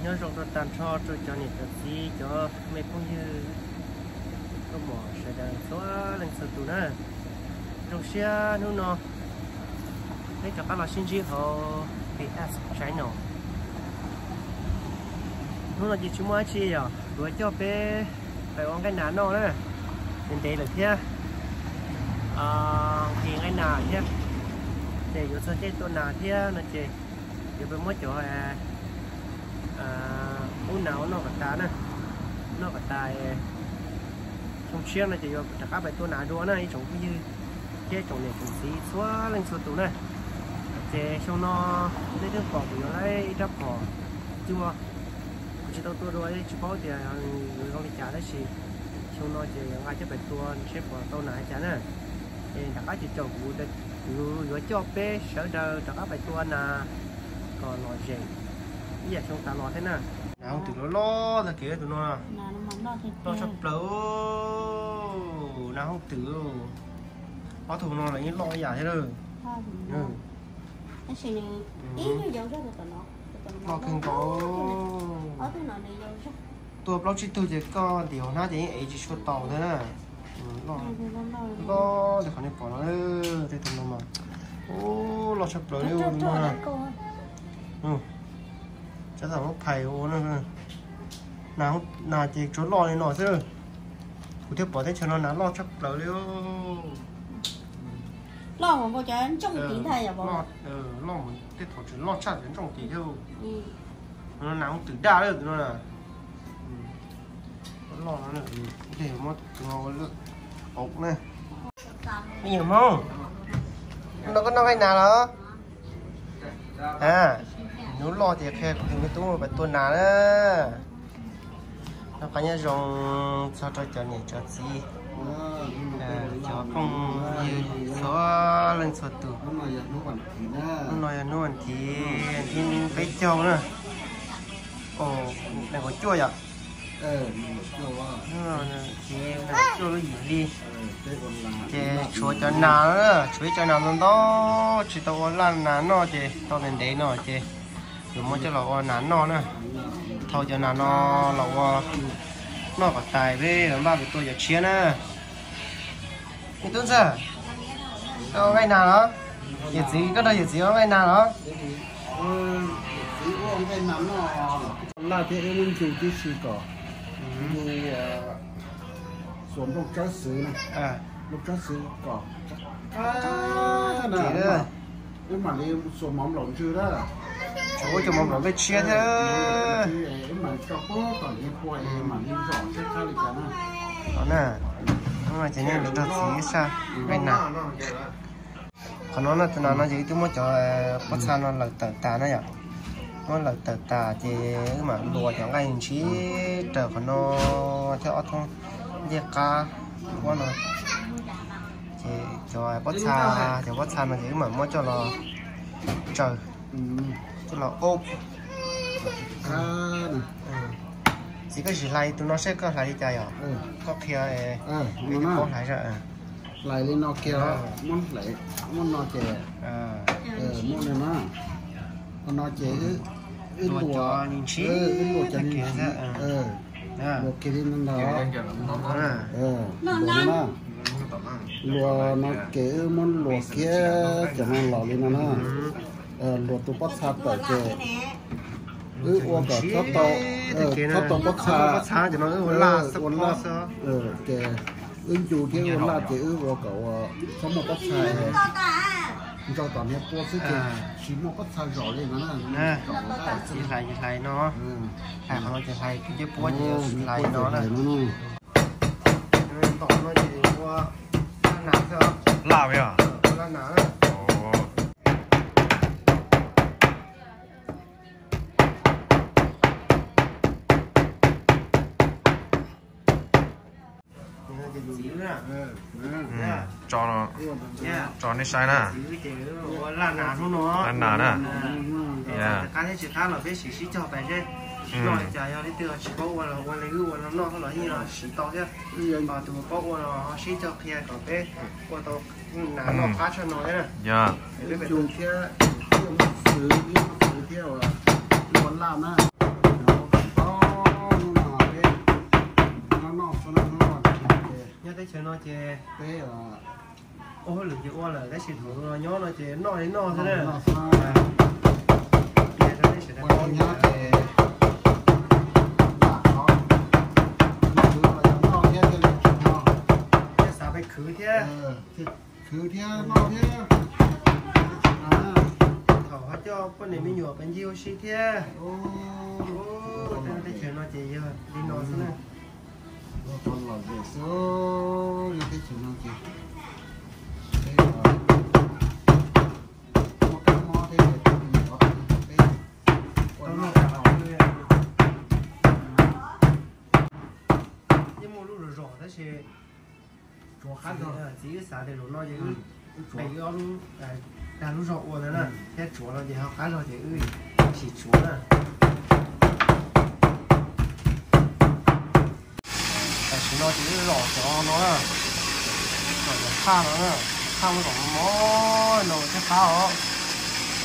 nhớ trong tôi tàn cho tôi cho nhiệt độ gì cho mấy cũng như có mỏ sẽ đang xóa lên sân tủ nữa trong xeนู่nó đấy cho các loại sinh chi họ bị áp trái nổนู่là gì chúng mới chi à đuổi cho bé phải uống cái nán nó đấy bên đây là thế thì cái nào thế để cho sơ chế tôi nào thế nó chơi giờ bên mỗi chỗ uống nào nó cả tá nè nó cả tài trong chiếc này chỉ có các bài tôi nào đua này trong cái như chế trong này cũng xí xóa lên số tủ này chế trong nó lấy nước bọt của nó lấy đắp bọt chưa chỉ tao tôi đuổi chỉ có thì người con đi trả đấy gì trong nó chỉ ai chấp bài tôi xếp vào tôi này trả nè thì các chỉ trồng vụ được rồi cho bé sợ đời các bài tôi là còn lo gì bây giờ chúng ta lo thế nào nào từ nó lo ra kia tụi nó lo sắp lỡ nào không từ có thùng nó là những lo giả thế rồi lo kinh có tôi lo chỉ tôi chỉ có điều nó chỉ ấy chỉ số tàu thế nè lo thì còn đi bỏ nó thì tụi nó mà ô lo sắp lỡ luôn mà chắc là nó phải ô nữa nào chỉ chỗ lo này nọ chứ cụ thể bỏ thế cho nó nán lo chắc lỡ luôn lo mà bao giờ trong tí thay à lo lo một cái thổ chỉ lo chặt đến trong tí thôi nó nắng từ đa được nó là lo nó là để mất ngon luôn ốc này nhiều không nó có cái nào đó nếu lo thì khe thì cái túi phải tuần nào đó nó có những dòng cho nhỉ cho gì cho không như số lên số tủ nó nói thì phải châu nữa ồ này có chua vậy thì chua nó gì đi thì chúa cho nào nữa chúa cho nào nó chỉ tao làm nào nó thì tao lên đấy nó thì rồi mới cho nó nán nó nữa thôi cho nó có tài với làm ba với tôi giờ chiến á cái tuấn sao đâu cái nào đó giờ gì cái đây giờ gì có cái nào đó là thế em chịu cái gì cả như xuống lúc trái sứ này lúc trái sứ cả thế này nhưng mà đi xuống mỏng lỏng chưa đó chỗ cho mỏng lỏng cái chia thế mà cho bố còn đi quay mà đi rõ cái khai lịch đó nè nhưng mà chỉ nên được gì sao cái nào còn nó là từ nào nó chỉ tôi mới cho bắt sao nó là tờ tà nó vậy nó là tờ tà thì mà lùa cho ngay chỉ chờ còn nó theo thông dễ cá quá nó thì cho bắt xa nó chỉ mà mới cho nó trời cho nó ốp chỉ có gì lại tụi nó sẽ có lại chạy à có kia có lại rồi lại lên nó kia muốn lại muốn nó chè muốn này mà con nó chè lùa cho nhìn chí lùa cho nhìn chí lùa kia đi nó lùa nó kia muốn lùa kia cho nó lò lên nó lùa tụ bắt sát tại chè uống cả thoát tàu bắt xa cho nó là chè chủ cái uống là chè uống cậu không một bắt sai cho toàn hết qua sức chè chỉ một bắt sai rõ lên nó là chỉ thay nó thay nó chỉ thay cái búa chỉ thay nó này tỏ nó chỉ qua nã thôi lạ vậy à là nã cho nó sai nè là nã nó ăn nè cái này chỉ khá là biết chỉ cho phải chứ rồi chả đi từ chỉ có qua lấy gửi nó là như là chỉ to chứ và từ có qua nó chỉ cho kia có cái qua to nã nó khá cho nó đấy nè dạ dùng kia sử theo là muốn làm á chơi nó chơi thế à ô lửa chịu là cái sự thủ nó nhó nó chơi nó đến nó thế này bây giờ đây sẽ là con nhá thì sao phải khử thế khử thế nó thế thỏ cho con này mới nhổ bên diêu xí thế ô đây chơi nó chơi giờ đi nó thế này con lò dễ số như thế chỉ nó chơi chỗ khác rồi chỉ xả để nó gì bảy cái luôn đàn lúc rọ rồi nè cái chỗ nó thì họ khá rồi thì chỉ chỗ nè cái chỗ nó chỉ rọ cho nó rồi pha nó nè pha nó còn mó nó cái pha họ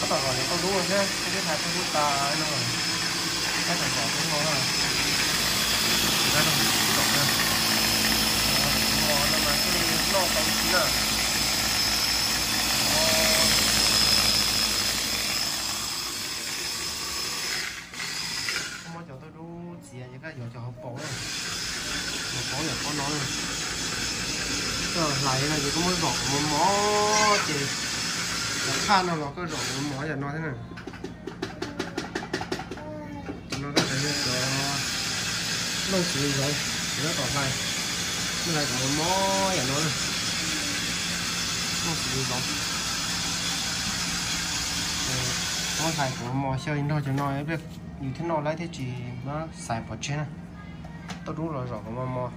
có tao gọi là tao đúng rồi chứ cái thái tao đúng ta nó cái thằng nhỏ cũng ngon cái nó rọ nè nó mà cái nó tao chín à cho tôi đu chỉ những cái cho họ bỏ này bỏ là có nói lại là chỉ có mỗi vỏ một mó thì khan nào nó có rổ một mó là nói thế này nó có thể được nó chỉ rồi nó còn lại nó lại còn một mó là nói nó chỉ rồi nó phải của mò chơi nó cho nó biết như thế nào lấy thế chỉ nó xài bỏ trên này tôi đúng rồi rồi có mò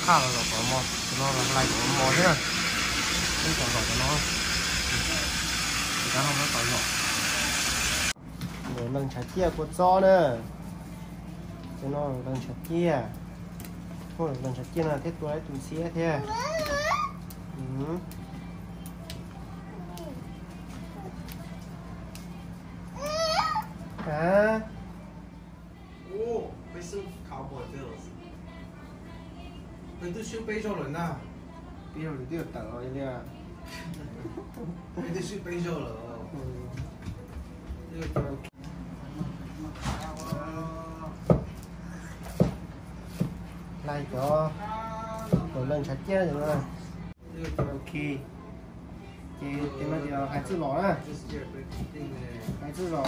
khá là rồi có mò nó là lại của mò thế này cái còn rồi cho nó cái không nó còn rồi để lần trái kia của gió nữa cho nó lần trái kia thôi lần trái kia là thế tôi lấy tụi xía thế hả? Ồ, bây giờ khảo bỏ được. Bây giờ siêu bây giờ rồi nè. Bây giờ thì được tặng rồi nha. Bây giờ siêu bây giờ rồi. Lại cho một lần chặt chết rồi nè. Ok. Thì nó thì hai chữ lỏ nè. Hai chữ lỏ.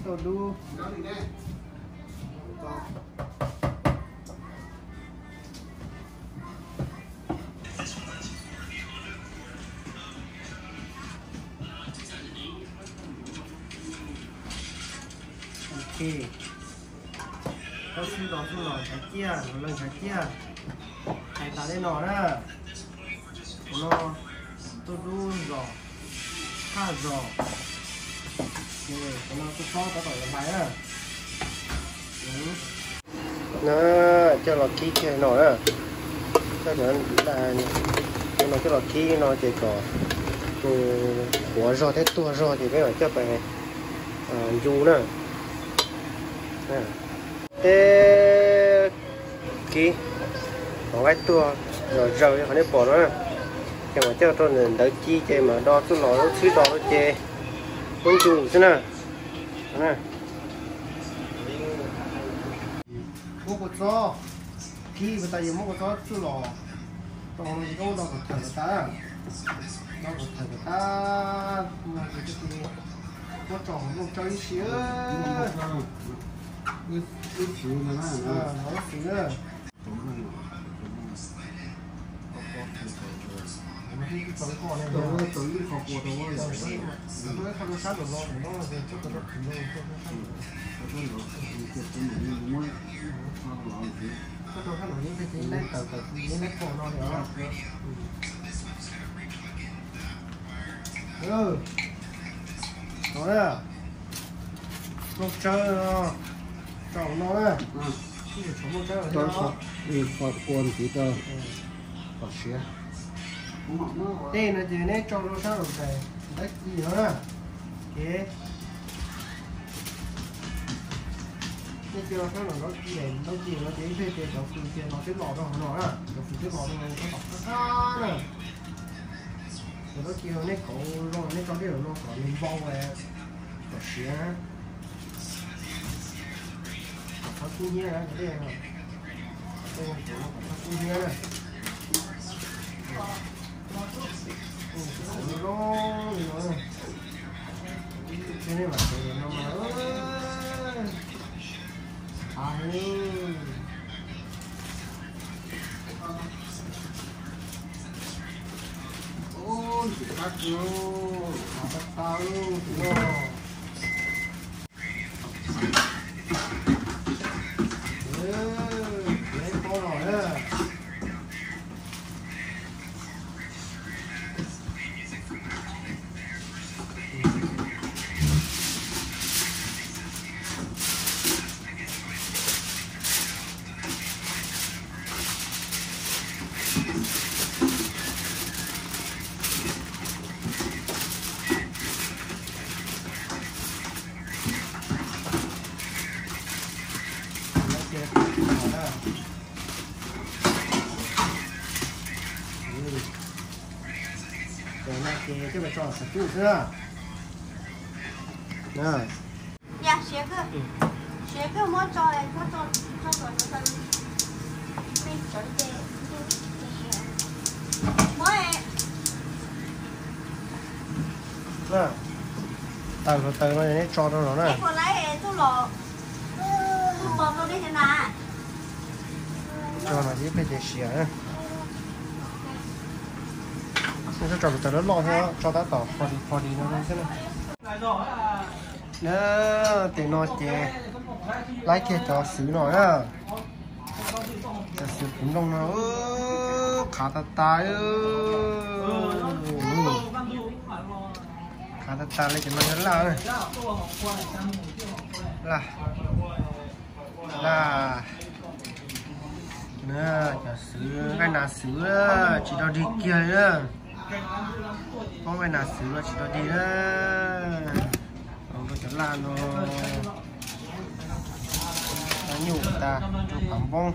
Tôi đu. Ok. Có chữ lỏ chặt chia, một lần chặt chia. Hai ta lên nọ nè. Nó tôi đu rồi. Khá rồi. Nó cứ khó ta khỏi lại á nó cho nó kỹ cái nó á cho nó là nó cho nó kỹ nó chỉ có của rồi thế tua rồi thì cái phải cho phải dù nữa thế kỹ có cái tua rồi rồi phải bỏ nó nhưng mà cho tôi nên đợi chi chơi mà đo tôi nói nó suy đo nó chơi con chủ thế nào nè mua một gió khi người ta dùng mua một gió chưa lò còn có đâu có thở người ta đâu có thở người ta mà cái gì có tròn một trái xíu cái xíu này nó xíu nữa cái phần con này nó tự nhiên học của tôi nó không có sát được nó về chút nó thử luôn có tôi thấy những cái lấy từ những cái con nó nữa đó nè nó chơi nó trồng nó nè nó chơi ở đó thì còn con chỉ tơ còn xía đây là gì đấy cho nó sao rồi đấy gì nữa nè ok cái kia nó gì nó chỉ về tiền nó cứ tiền nó cái lọ đó nó à nó cái lọ nó có bọc nè nó kia nó cổ nó cho cái nó có lên bao về nó xé nó cũng như này cái này nó cũng như này nó cái này mà nó mà ôi bắt luôn bắt tao luôn cái bài trò sạch trụ chưa? Nè. Dạ, xé cái mua cho này, mua cho nó tân. Đi cho đi. Mới. Nè. Tao nó này cho nó nè. Cái lấy tôi lọ. Bò tôi đi thế nào? Cho nó đi phải để xé. Nó cho tao nó lo theo cho tao tỏ phò đi nó thế này. Nè, tiền nó chè. Lấy kia cho xứ nó á. Cho xứ cũng đông nó. Khá ta tai khá ta tai lấy cho nó nhớ là này. Là nè, cho xứ cái nào xứ đó, chỉ đâu đi kia nữa. Có cái nào xứ nó chỉ đâu đi nữa. Có chỗ là nó nhủ ta chụp cảm bông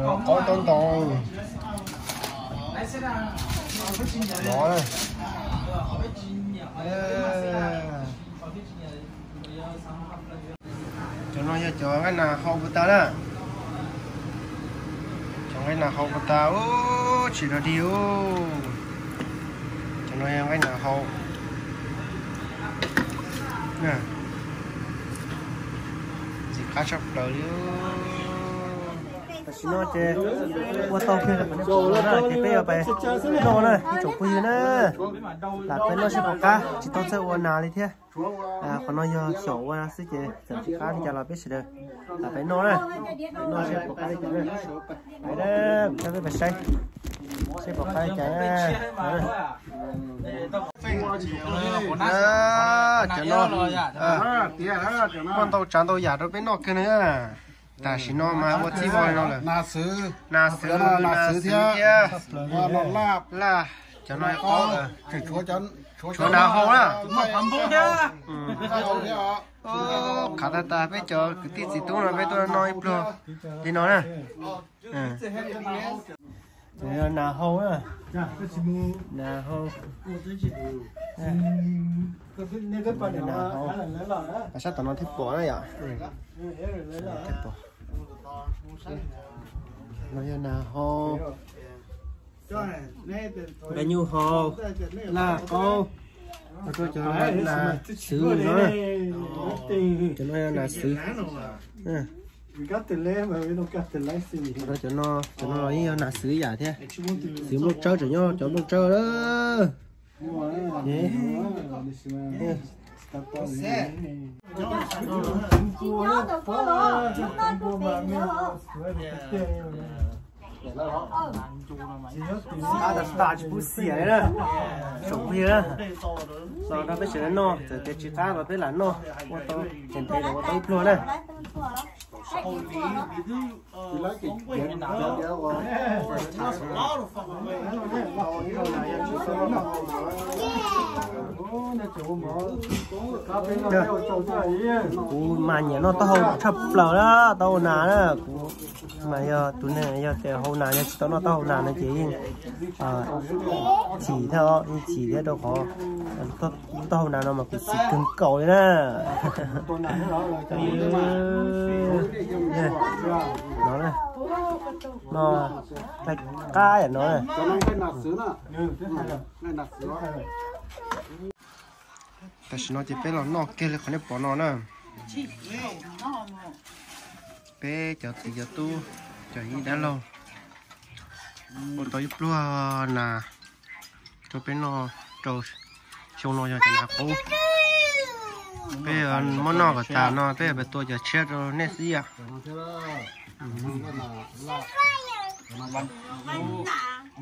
nó có tông tông đó này cho nó cho cái nào không có ta đó cho cái nào không có ta chỉ là điều cho nó cái nào không nè cá chọc đời xin nó chơi qua tàu kia là mình chỗ nó thì bây giờ về nó này chỗ quy nữa là bên nó sẽ có cá chỉ tao sẽ uốn nào đi thế còn nó giờ sổ qua sẽ chơi giờ chỉ cá thì cho là biết sẽ được là bên nó này nó sẽ có cá đi chơi đấy đó cho cái bạch xanh sẽ có cá chạy cho nó con tàu trắng tàu giả đâu bên nó kia nữa ta chỉ nó mà một chi voi nó là na sứ thế nó là cho nó có cái chỗ nào không á khá ta bây giờ cái tí gì tôi nói với tôi nói rồi đi nói nè thế nào không á nào không à sao tao nói thích bỏ này à thích bỏ nói nào không bao nhiêu hồ là cô tôi cho nó là sứ nữa cho nó là sứ tôi cho nó nói là sứ giả thế sứ một trâu cho nhau cho một trâu đó ta chỉ bút xỉa đấy đó, sống gì đó, rồi nó biết sửa nó, rồi cái chỉ cá và biết là nó, ô tô, trên tay nó tới luôn này, thì lấy cái chuyện nào đó mà nhớ nó tao thập lờ đó tao nà đó mà giờ tụi này giờ thì hôm nào nhá tao nó tao hôm nào nó chỉ theo chỉ thế đâu có tao hôm nào nó mà chỉ cứng cỏi nè nó này nó thạch cá à nó nàyแต่ฉันจะไปลองนอกเกลือคนนี้ปอนอนนะไปจะตีจะตู้จะยีได้ลงบนตัวยุบลัวน่ะจะเป็นนอโจชงนอจะจะนักปูไปอันมันนอกกับตานอไปแบบตัวจะเช็ดเนซี่อ่ะ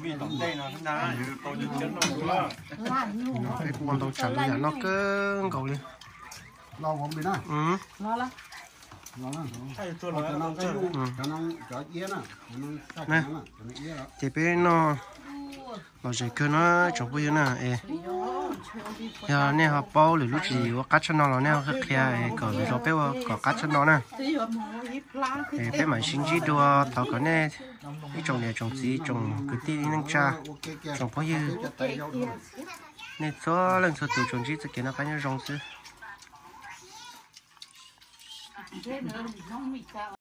มีตรงใจนะท่านนะตัวจะเช็ดนอละไอ้คนตัวฉันเลยนอกเกินเกาเลย lo không bị nè lo lắm lo nè cho nó cái cho nó cho yên nè thì bên nó bảo gì cơ nó chụp bây giờ nè giờ nè họ bao để lúc gì có cắt cho nó là nè cái kia cởi về cho bé có cắt cho nó nè bé mà sinh chi đua tao có nè cái trồng này trồng gì trồng cái tí nâng cha trồng bao nhiêu nè số lần số tụ trồng gì thì cái nó cái như trồng gì